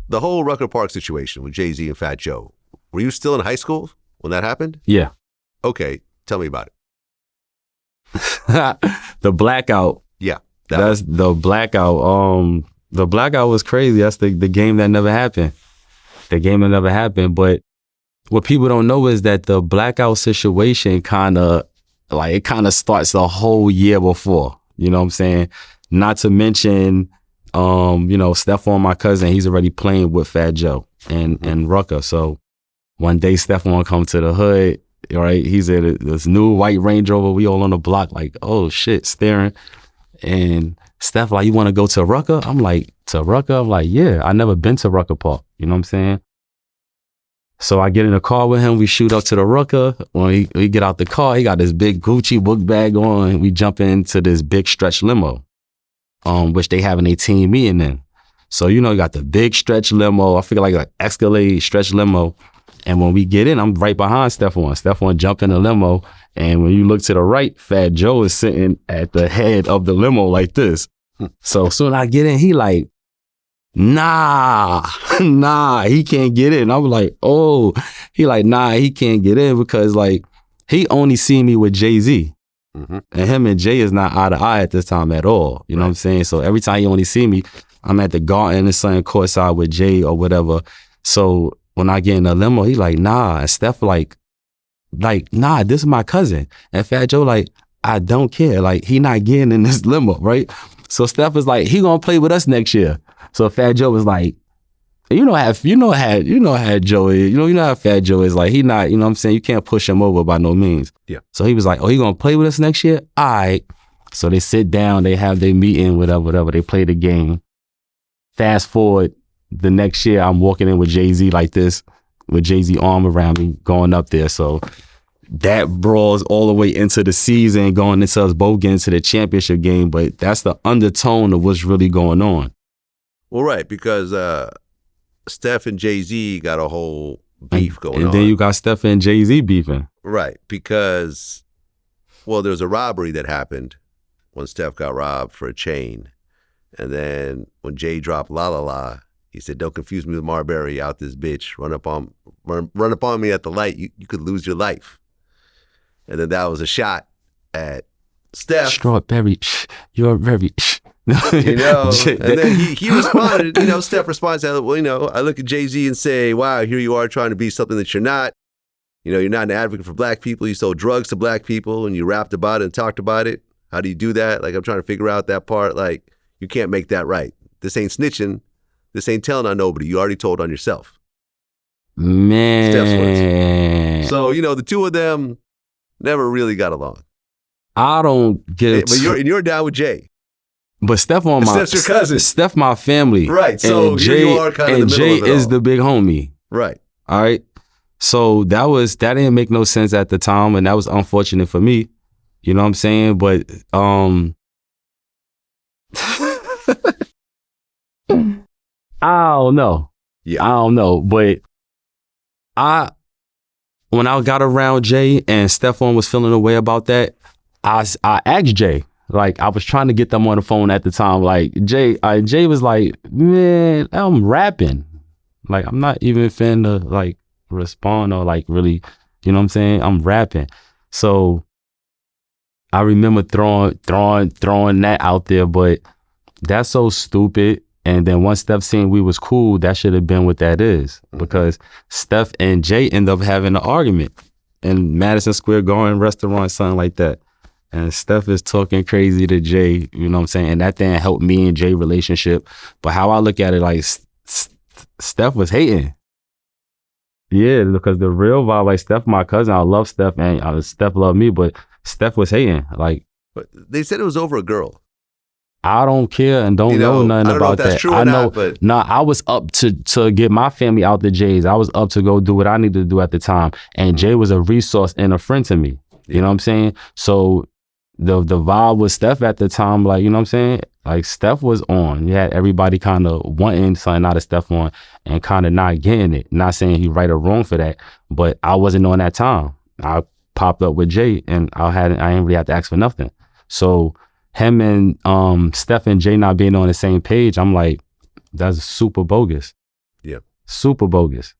the whole Rucker Park situation with Jay-Z and Fat Joe, were you still in high school when that happened? Yeah. Okay, tell me about it. The Blackout. Yeah. That's the Blackout. The Blackout was crazy. That's the game that never happened. The game that never happened. But what people don't know is that the Blackout situation kind of starts the whole year before. You know what I'm saying? Not to mention, Stephon, my cousin, he's already playing with Fat Joe and Rucker. So one day Stephon come to the hood, right? He's in this new white Range Rover. We all on the block like, oh shit, staring. And Steph like, you want to go to Rucker? I'm like, to Rucker? I'm like, yeah, I never been to Rucker Park. You know what I'm saying? So I get in the car with him. We shoot up to the Rucker. When we get out the car, he got this big Gucci book bag on. We jump into this big stretch limo, which they having a team meeting in. So, you got the big stretch limo. I feel like Escalade stretch limo. And when we get in, I'm right behind Stephon. Stephon jump in the limo. And when you look to the right, Fat Joe is sitting at the head of the limo like this. So soon I get in, he like, nah, he can't get in. I was like, oh, he like, nah, he can't get in because like, he only see me with Jay-Z. Mm-hmm. And him and Jay is not eye to eye at this time at all. You know what I'm saying? So every time he only see me, I'm at the Garden or something courtside with Jay or whatever. So when I get in the limo, he like, nah. And Steph like, nah, this is my cousin. And Fat Joe like, I don't care. Like, he not getting in this limo, right? So Steph is like, he gonna play with us next year. So Fat Joe was like, you know how Joe is. You know how Fat Joe is. Like, he not, you know what I'm saying? You can't push him over by no means. Yeah. So he was like, oh, he gonna play with us next year? All right. So they sit down, they have their meeting, whatever. They play the game. Fast forward, the next year, I'm walking in with Jay-Z like this, with Jay-Z arm around me, going up there. So that brawls all the way into the season, going into us both getting to the championship game. But that's the undertone of what's really going on. Well, right, because Steph and Jay-Z got a whole beef going on. And then you got Steph and Jay-Z beefing. Right, because, well, there was a robbery that happened when Steph got robbed for a chain. And then when Jay dropped La La La, he said, don't confuse me with Marbury out this bitch. Run up on me at the light. You could lose your life. And then that was a shot at Steph. Strawberry, you're very... and then he responded, Steph responds, well, I look at Jay-Z and say, wow, here you are trying to be something that you're not. You're not an advocate for black people. You sold drugs to black people and you rapped about it and talked about it. How do you do that? Like, I'm trying to figure out that part. Like, you can't make that right. This ain't snitching. This ain't telling on nobody. You already told on yourself. Man. Steph's words. So, the two of them never really got along. I don't get it. But you're down with Jay. But Steph's your cousin. Steph my family. Right. So Jay, you are kind of in the middle Jay of it is all. the big homie. Right. All right. So that didn't make no sense at the time, and that was unfortunate for me. You know what I'm saying? But I don't know. Yeah. I don't know. But when I got around Jay and Stephon was feeling a way about that, I asked Jay. Like, I was trying to get them on the phone at the time. Like, Jay was like, man, I'm rapping. Like, I'm not even finna, like, respond or, like, really, you know what I'm saying? I'm rapping. So I remember throwing that out there, but that's so stupid. And then once Steph seen we was cool, that should have been what that is. Because Steph and Jay end up having an argument in Madison Square Garden restaurant, something like that. And Steph is talking crazy to Jay, you know what I'm saying? And that didn't help me and Jay relationship. But how I look at it, like, Steph was hating. Yeah, because the real vibe, like, Steph, my cousin, I love Steph, and Steph loved me, but Steph was hating. Like, but they said it was over a girl. I don't care and don't know nothing about that. True or not, but I was up to get my family out the Jays. I was up to go do what I needed to do at the time. And Jay was a resource and a friend to me. You know what I'm saying? So the vibe with Steph at the time, like, you know what I'm saying? Like, Steph was on. You had everybody kind of wanting something out of Stephon and kind of not getting it. Not saying he right or wrong for that, but I wasn't on that time. I popped up with Jay and I didn't really have to ask for nothing. So him and Steph and Jay not being on the same page, I'm like, that's super bogus. Super bogus.